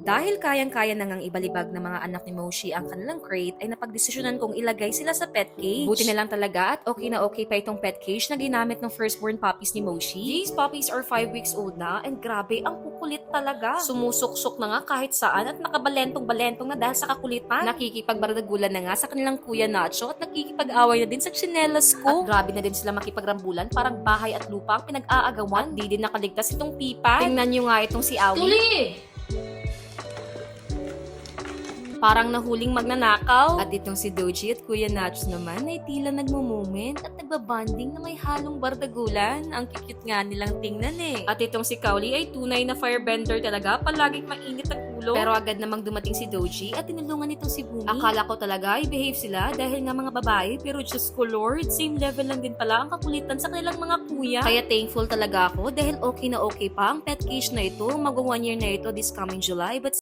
Dahil kayang-kaya na ngang ibalibag ng mga anak ni Moshi ang kanilang crate, ay napagdesisyonan kong ilagay sila sa pet cage. Buti na lang talaga at okay na okay pa itong pet cage na ginamit ng firstborn puppies ni Moshi. These puppies are 5 weeks old na and grabe, ang kukulit talaga. Sumusuksok na nga kahit saan at nakabalentong-balentong na dahil sa kakulitan. Nakikipagbardagulan na nga sa kanilang kuya Nacho at nakikipag-away na din sa tsinelas ko. At grabe na din sila makipagrambulan, parang bahay at lupa ang pinag-aagawan. At di din nakaligtas itong Pipa. Tingnan nyo nga itong si Awi. Tuli! Parang nahuling magnanakaw. At itong si Doji at Kuya Nachos naman ay tila nagmo-moment at nagbabanding na may halong bardagulan. Ang cute nga nilang tingnan eh. At itong si Cowley ay tunay na firebender talaga. Palaging mainit ang ulo. Pero agad namang dumating si Doji at tinulungan itong si Bumi. Akala ko talaga ay behave sila dahil nga mga babae. Pero just ko Lord, same level lang din pala ang kakulitan sa kanilang mga kuya. Kaya thankful talaga ako dahil okay na okay pa ang pet cage na ito. Mag 1 year na ito this coming July. But